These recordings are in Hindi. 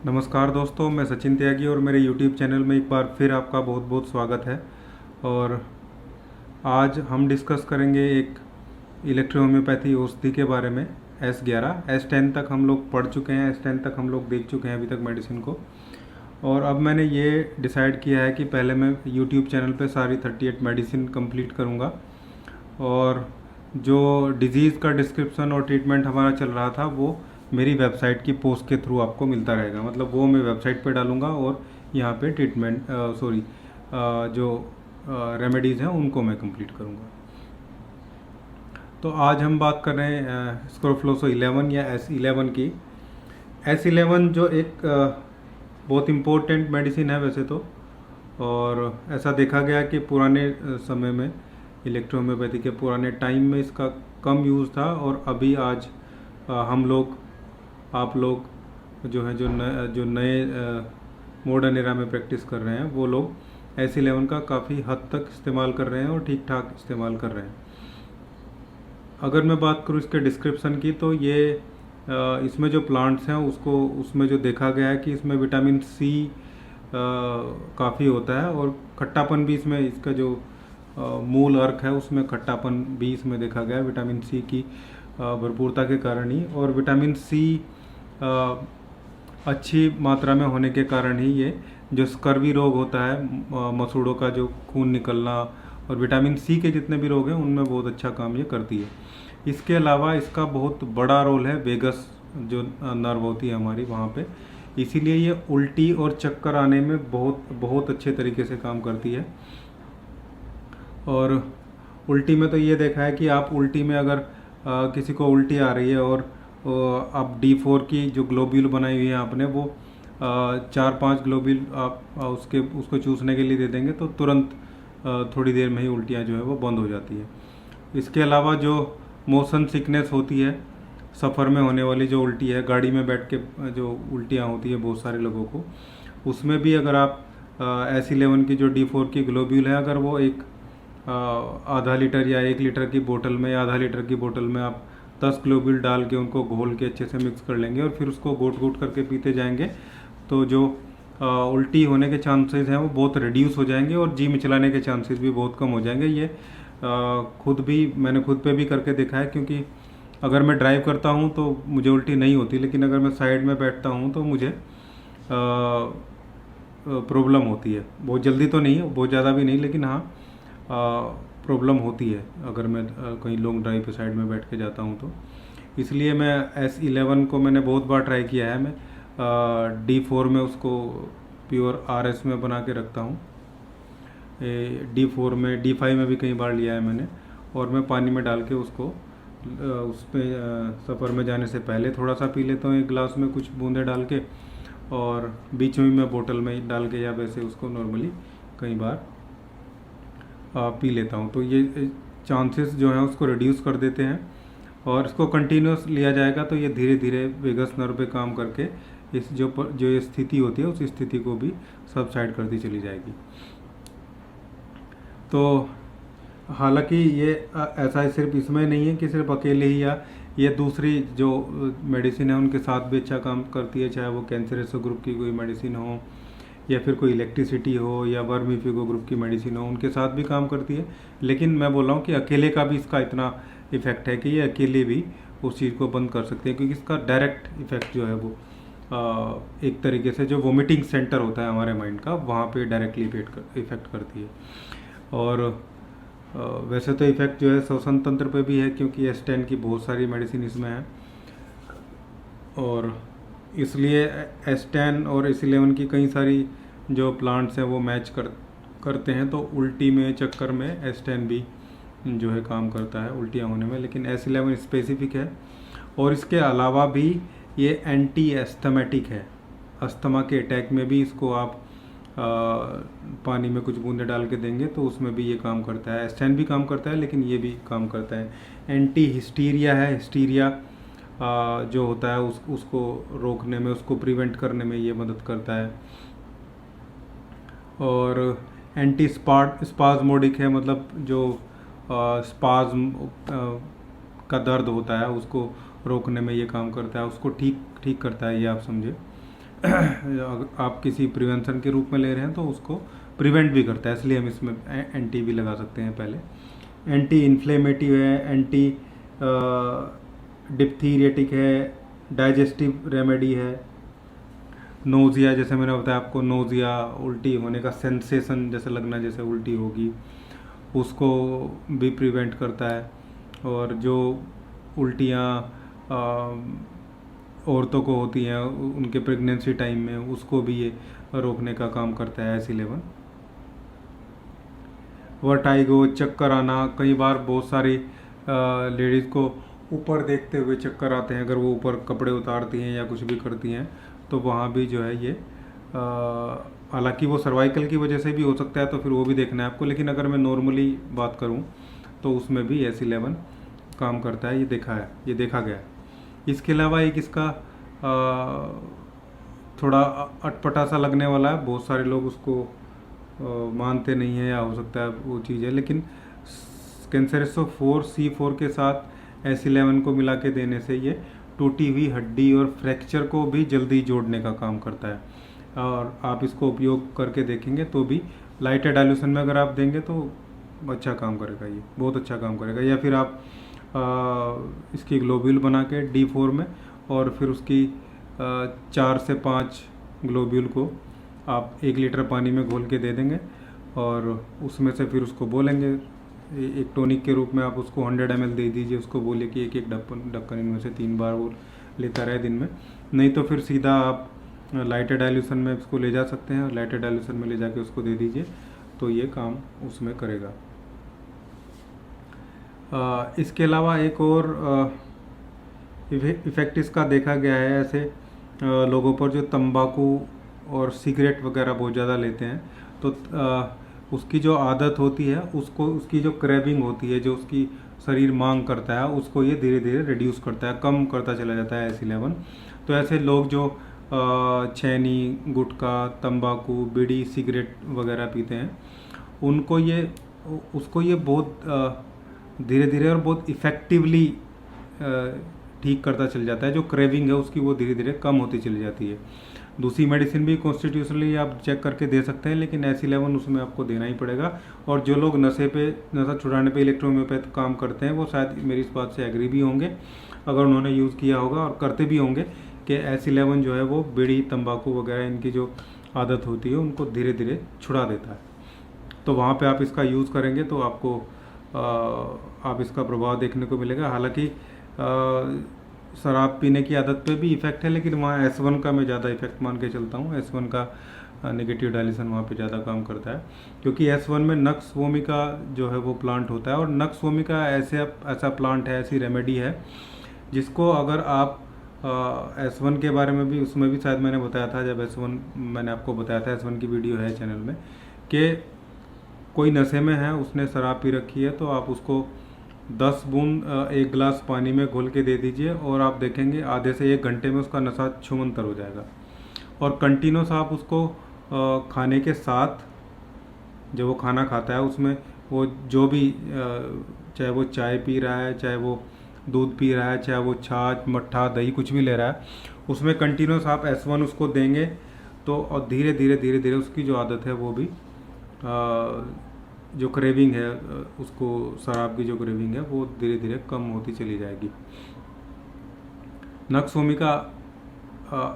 नमस्कार दोस्तों, मैं सचिन त्यागी और मेरे YouTube चैनल में एक बार फिर आपका बहुत बहुत स्वागत है। और आज हम डिस्कस करेंगे एक इलेक्ट्रो होम्योपैथी औषधि के बारे में। S11 S10 तक हम लोग पढ़ चुके हैं, S10 तक हम लोग देख चुके हैं अभी तक मेडिसिन को। और अब मैंने ये डिसाइड किया है कि पहले मैं YouTube चैनल पे सारी 38 मेडिसिन कंप्लीट करूँगा, और जो डिज़ीज़ का डिस्क्रिप्शन और ट्रीटमेंट हमारा चल रहा था वो मेरी वेबसाइट की पोस्ट के थ्रू आपको मिलता रहेगा। मतलब वो मैं वेबसाइट पे डालूँगा और यहाँ पे ट्रीटमेंट जो रेमेडीज़ हैं उनको मैं कंप्लीट करूँगा। तो आज हम बात कर रहे हैं स्क्रोफ्लोक्सो 11 या S11 की। S11 जो एक बहुत इम्पोर्टेंट मेडिसिन है वैसे तो, और ऐसा देखा गया कि पुराने समय में इलेक्ट्रोहोम्योपैथी के पुराने टाइम में इसका कम यूज़ था, और अभी आज हम लोग आप लोग जो हैं जो नए मॉडर्न एरा में प्रैक्टिस कर रहे हैं वो लोग S11 का काफ़ी हद तक इस्तेमाल कर रहे हैं और ठीक ठाक इस्तेमाल कर रहे हैं। अगर मैं बात करूँ इसके डिस्क्रिप्शन की, तो ये इसमें जो प्लांट्स हैं उसमें जो देखा गया है कि इसमें विटामिन C काफ़ी होता है, और खट्टापन भी इसमें, इसका जो मूल अर्क है उसमें खट्टापन भी इसमें देखा गया है विटामिन C की भरपूरता के कारण ही। और विटामिन C अच्छी मात्रा में होने के कारण ही ये जो स्कर्वी रोग होता है, मसूड़ों का जो खून निकलना, और विटामिन C के जितने भी रोग हैं उनमें बहुत अच्छा काम ये करती है। इसके अलावा इसका बहुत बड़ा रोल है वेगस जो नर्व होती है हमारी वहाँ पे, इसीलिए ये उल्टी और चक्कर आने में बहुत बहुत अच्छे तरीके से काम करती है। और उल्टी में तो ये देखा है कि आप उल्टी में अगर किसी को उल्टी आ रही है और आप D4 की जो ग्लोब्यूल बनाई हुई है आपने, वो 4-5 ग्लोब्यूल आप उसको चूसने के लिए दे देंगे तो तुरंत थोड़ी देर में ही उल्टियाँ जो है वो बंद हो जाती है। इसके अलावा जो मोशन सिकनेस होती है, सफ़र में होने वाली जो उल्टी है, गाड़ी में बैठ के जो उल्टियाँ होती है बहुत सारे लोगों को, उसमें भी अगर आप S11 की जो D4 की ग्लोब्यूल है, अगर वो एक आधा लीटर या 1 लीटर की बोतल में या आधा लीटर की बोतल में आप 10 ग्लोब्यूल डाल के उनको घोल के अच्छे से मिक्स कर लेंगे और फिर उसको घोट घोट करके पीते जाएंगे, तो जो उल्टी होने के चांसेस हैं वो बहुत रिड्यूस हो जाएंगे, और जी मिचलाने के चांसेस भी बहुत कम हो जाएंगे। ये मैंने खुद पे भी करके देखा है, क्योंकि अगर मैं ड्राइव करता हूँ तो मुझे उल्टी नहीं होती, लेकिन अगर मैं साइड में बैठता हूँ तो मुझे प्रॉब्लम होती है। बहुत जल्दी तो नहीं, बहुत ज़्यादा भी नहीं, लेकिन हाँ प्रॉब्लम होती है अगर मैं कहीं लॉन्ग ड्राइव पे साइड में बैठ के जाता हूँ तो। इसलिए मैं S11 को मैंने बहुत बार ट्राई किया है। मैं D4 में उसको प्योर RS में बना के रखता हूँ, D4 में, D5 में भी कई बार लिया है मैंने, और मैं पानी में डाल के उसको उस पर सफ़र में जाने से पहले थोड़ा सा पी लेता हूँ, एक गिलास में कुछ बूंदे डाल के, और बीच में मैं बोतल में डाल के या वैसे उसको नॉर्मली कई बार पी लेता हूँ। तो ये चांसेस जो हैं उसको रिड्यूस कर देते हैं, और इसको कंटिन्यूस लिया जाएगा तो ये धीरे धीरे वेगस नर्व पे काम करके इस जो ये स्थिति होती है उस स्थिति को भी सबसाइड करती चली जाएगी। तो हालांकि ये ऐसा सिर्फ इसमें नहीं है कि सिर्फ अकेले ही, या ये दूसरी जो मेडिसिन है उनके साथ भी अच्छा काम करती है, चाहे वो कैंसरस ग्रुप की कोई मेडिसिन हो, या फिर कोई इलेक्ट्रिसिटी हो, या वर्मीफिगो ग्रुप की मेडिसिन हो, उनके साथ भी काम करती है। लेकिन मैं बोल रहा हूँ कि अकेले का भी इसका इतना इफ़ेक्ट है कि ये अकेले भी उस चीज़ को बंद कर सकते हैं, क्योंकि इसका डायरेक्ट इफ़ेक्ट जो है वो एक तरीके से जो वोमिटिंग सेंटर होता है हमारे माइंड का, वहाँ पे डायरेक्टली इफ़ेक्ट करती है। और वैसे तो इफ़ेक्ट जो है श्वसन तंत्र पे भी है, क्योंकि S10 की बहुत सारी मेडिसिन इसमें है, और इसलिए S10 और S11 की कई सारी जो प्लांट्स हैं वो मैच करते हैं। तो उल्टी में, चक्कर में S10 भी जो है काम करता है उल्टियाँ होने में, लेकिन S11 स्पेसिफिक है। और इसके अलावा भी ये एंटी एस्थमेटिक है, अस्थमा के अटैक में भी इसको आप पानी में कुछ बूंदे डाल के देंगे तो उसमें भी ये काम करता है। S10 भी काम करता है, लेकिन ये भी काम करता है। एंटी हिस्टीरिया है, हिस्टीरिया जो होता है उसको रोकने में, उसको प्रिवेंट करने में ये मदद करता है। और एंटी स्पाज्मोडिक है, मतलब जो स्पाज्म का दर्द होता है उसको रोकने में ये काम करता है, उसको ठीक करता है, ये आप समझे। आप किसी प्रिवेंशन के रूप में ले रहे हैं तो उसको प्रिवेंट भी करता है, इसलिए हम इसमें एंटी भी लगा सकते हैं पहले। एंटी इन्फ्लेमेटिव है, एंटी डिप्थीरियटिक है, डाइजेस्टिव रेमेडी है। नोज़िया, जैसे मैंने बताया आपको, नोज़िया उल्टी होने का सेंसेशन जैसे लगना जैसे उल्टी होगी, उसको भी प्रिवेंट करता है। और जो उल्टियाँ औरतों को होती हैं उनके प्रेगनेंसी टाइम में, उसको भी ये रोकने का काम करता है S11। वर्टाइगो, चक्कर आना, कई बार बहुत सारी लेडीज़ को ऊपर देखते हुए चक्कर आते हैं, अगर वो ऊपर कपड़े उतारती हैं या कुछ भी करती हैं तो वहाँ भी जो है ये, हालांकि वो सर्वाइकल की वजह से भी हो सकता है, तो फिर वो भी देखना है आपको। लेकिन अगर मैं नॉर्मली बात करूँ तो उसमें भी S11 काम करता है, ये देखा गया है। इसके अलावा एक इसका थोड़ा अटपटा सा लगने वाला है, बहुत सारे लोग उसको मानते नहीं हैं, या हो सकता है वो चीज़ है, लेकिन कैंसरेसो 4C4 के साथ S11 को मिला के देने से ये टूटी हुई हड्डी और फ्रैक्चर को भी जल्दी जोड़ने का काम करता है। और आप इसको उपयोग करके देखेंगे तो भी लाइटर डाइल्यूशन में अगर आप देंगे तो अच्छा काम करेगा, ये बहुत अच्छा काम करेगा। या फिर आप इसकी ग्लोब्यूल बना के D4 में, और फिर उसकी 4 से 5 ग्लोब्यूल को आप 1 लीटर पानी में घोल के दे देंगे, और उसमें से फिर उसको बोलेंगे एक टॉनिक के रूप में, आप उसको 100 ml दे दीजिए, उसको बोलिए कि एक ढक्कन इनमें से 3 बार वो लेता रहे दिन में। नहीं तो फिर सीधा आप लाइटर डाइल्यूशन में इसको ले जा सकते हैं, लाइटर डाइल्यूशन में ले जाके उसको दे दीजिए, तो ये काम उसमें करेगा। इसके अलावा एक और इफ़ेक्ट इसका देखा गया है ऐसे लोगों पर जो तंबाकू और सिगरेट वगैरह बहुत ज़्यादा लेते हैं, तो उसकी जो आदत होती है, उसकी जो क्रेविंग होती है, जो उसकी शरीर मांग करता है, उसको ये धीरे धीरे रिड्यूस करता है, कम करता चला जाता है S11। तो ऐसे लोग जो छैनी, गुटखा, तंबाकू, बीड़ी, सिगरेट वगैरह पीते हैं, उसको ये बहुत धीरे धीरे और बहुत इफ़ेक्टिवली ठीक करता चल जाता है। जो क्रेविंग है उसकी वो धीरे धीरे कम होती चली जाती है। दूसरी मेडिसिन भी कॉन्स्टिट्यूशनली आप चेक करके दे सकते हैं, लेकिन S11 उसमें आपको देना ही पड़ेगा। और जो लोग नशा छुड़ाने पे इलेक्ट्रोहोम्योपैथ काम करते हैं, वो शायद मेरी इस बात से एग्री भी होंगे, अगर उन्होंने यूज़ किया होगा और करते भी होंगे, कि S11 जो है वो बीड़ी, तंबाकू वगैरह इनकी जो आदत होती है उनको धीरे धीरे छुड़ा देता है। तो वहाँ पे आप इसका यूज़ करेंगे तो आपको आप इसका प्रभाव देखने को मिलेगा। हालांकि शराब पीने की आदत पे भी इफ़ेक्ट है, लेकिन वहाँ S1 का मैं ज़्यादा इफेक्ट मान के चलता हूँ। S1 का नेगेटिव डाइल्यूशन वहाँ पे ज़्यादा काम करता है, क्योंकि S1 में नक्स वोमिका जो है वो प्लांट होता है, और नक्स वोमिका ऐसा प्लांट है, ऐसी रेमेडी है जिसको अगर आप S1 के बारे में भी, उसमें भी शायद मैंने बताया था, जब S1 मैंने आपको बताया था, S1 की वीडियो है चैनल में, कि कोई नशे में है, उसने शराब पी रखी है, तो आप उसको 10 बूंद 1 गिलास पानी में घोल के दे दीजिए, और आप देखेंगे आधे से 1 घंटे में उसका नशा छूमंतर हो जाएगा। और कंटिन्यूस आप उसको खाने के साथ, जब वो खाना खाता है उसमें वो जो भी चाहे वो चाय पी रहा है, चाहे वो दूध पी रहा है, चाहे वो छाछ, मट्ठा, दही कुछ भी ले रहा है, उसमें कंटिन्यूस आप S1 उसको देंगे, तो और धीरे धीरे उसकी जो आदत है वो भी, जो क्रेविंग है उसको, शराब की जो क्रेविंग है वो धीरे धीरे कम होती चली जाएगी। नक्स वोमिका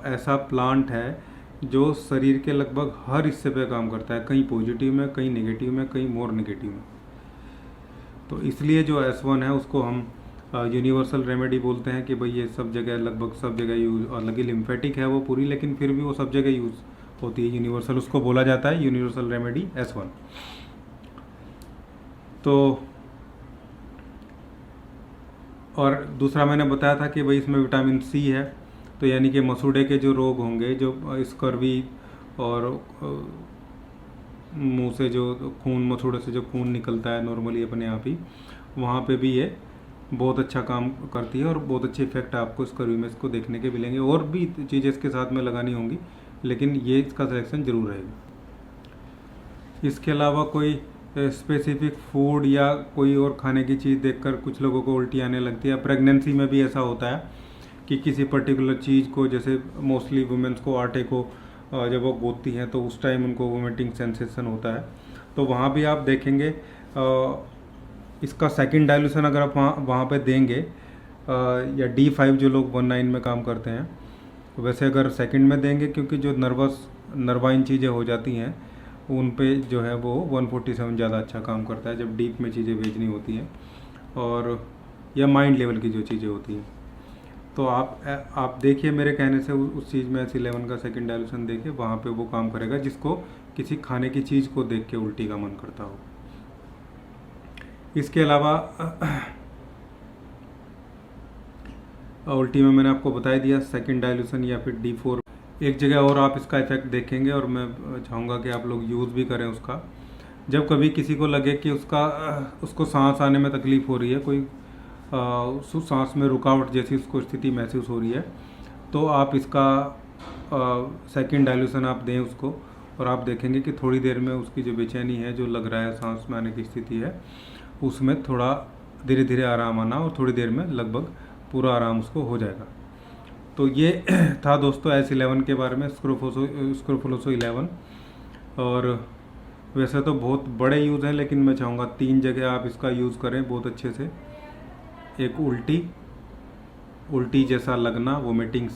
ऐसा प्लांट है जो शरीर के लगभग हर हिस्से पे काम करता है, कहीं पॉजिटिव में, कहीं नेगेटिव में, कहीं मोर नेगेटिव में। तो इसलिए जो S1 है उसको हम यूनिवर्सल रेमेडी बोलते हैं, कि भाई ये सब जगह, लगभग सब जगह यूज़, और लगी लिम्फेटिक है वो पूरी, लेकिन फिर भी वो सब जगह यूज़ होती है, यूनिवर्सल उसको बोला जाता है, यूनिवर्सल रेमेडी S1। तो और दूसरा मैंने बताया था कि भाई इसमें विटामिन C है, तो यानी कि मसूड़े के जो रोग होंगे, जो स्कर्वी और मुंह से जो खून, मसूड़े से जो खून निकलता है नॉर्मली अपने आप ही, वहाँ पे भी ये बहुत अच्छा काम करती है, और बहुत अच्छे इफेक्ट आपको स्कर्वी में इसको देखने के मिलेंगे। और भी चीज़ें इसके साथ में लगानी होंगी, लेकिन ये इसका सिलेक्शन ज़रूर रहेगा। इसके अलावा कोई स्पेसिफिक फूड या कोई और खाने की चीज़ देखकर कुछ लोगों को उल्टी आने लगती है। प्रेगनेंसी में भी ऐसा होता है कि किसी पर्टिकुलर चीज़ को, जैसे मोस्टली वुमेंस को आटे को जब वो गूंथती हैं तो उस टाइम उनको वोमिटिंग सेंसेशन होता है, तो वहाँ भी आप देखेंगे इसका सेकंड डाइल्यूशन अगर आप वहाँ पे देंगे या D5 जो लोग 19 में काम करते हैं, वैसे अगर सेकंड में देंगे, क्योंकि जो नर्वाइन चीज़ें हो जाती हैं उन पे जो है वो 147 ज़्यादा अच्छा काम करता है जब डीप में चीज़ें भेजनी होती हैं, और या माइंड लेवल की जो चीज़ें होती हैं। तो आप देखिए मेरे कहने से उस चीज़ में S11 का सेकंड डाइल्यूशन देखिए, वहाँ पे वो काम करेगा जिसको किसी खाने की चीज़ को देख के उल्टी का मन करता हो। इसके अलावा उल्टी में मैंने आपको बता दिया सेकंड डाइल्यूशन या फिर D4। एक जगह और आप इसका इफेक्ट देखेंगे और मैं चाहूँगा कि आप लोग यूज़ भी करें उसका। जब कभी किसी को लगे कि उसको सांस आने में तकलीफ़ हो रही है, कोई सांस में रुकावट जैसी उसको स्थिति महसूस हो रही है, तो आप इसका सेकंड डाइल्यूशन आप दें उसको, और आप देखेंगे कि थोड़ी देर में उसकी जो बेचैनी है, जो लग रहा है सांस में आने की स्थिति है, उसमें थोड़ा धीरे धीरे आराम आना, और थोड़ी देर में लगभग पूरा आराम उसको हो जाएगा। तो ये था दोस्तों S11 के बारे में, स्क्रोफुलोसो 11। और वैसे तो बहुत बड़े यूज़ हैं, लेकिन मैं चाहूँगा 3 जगह आप इसका यूज़ करें बहुत अच्छे से। एक उल्टी जैसा लगना, वोमिटिंग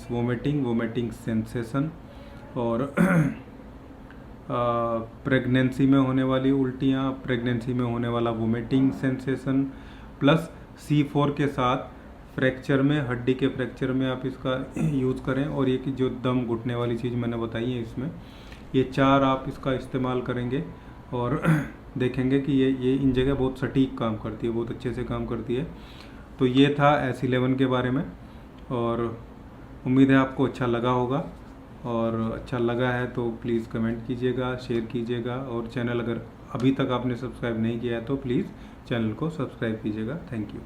सेंसेशन, और प्रेगनेंसी में होने वाली उल्टियाँ, प्रेगनेंसी में होने वाला वोमिटिंग सेंसेशन, प्लस C4 के साथ फ्रैक्चर में, हड्डी के फ्रैक्चर में आप इसका यूज़ करें। और ये कि जो दम घुटने वाली चीज़ मैंने बताई है इसमें, ये 4 आप इसका इस्तेमाल करेंगे और देखेंगे कि ये इन जगह बहुत सटीक काम करती है, बहुत अच्छे से काम करती है। तो ये था S11 के बारे में, और उम्मीद है आपको अच्छा लगा होगा, और अच्छा लगा है तो प्लीज़ कमेंट कीजिएगा, शेयर कीजिएगा, और चैनल अगर अभी तक आपने सब्सक्राइब नहीं किया है तो प्लीज़ चैनल को सब्सक्राइब कीजिएगा। Thank you.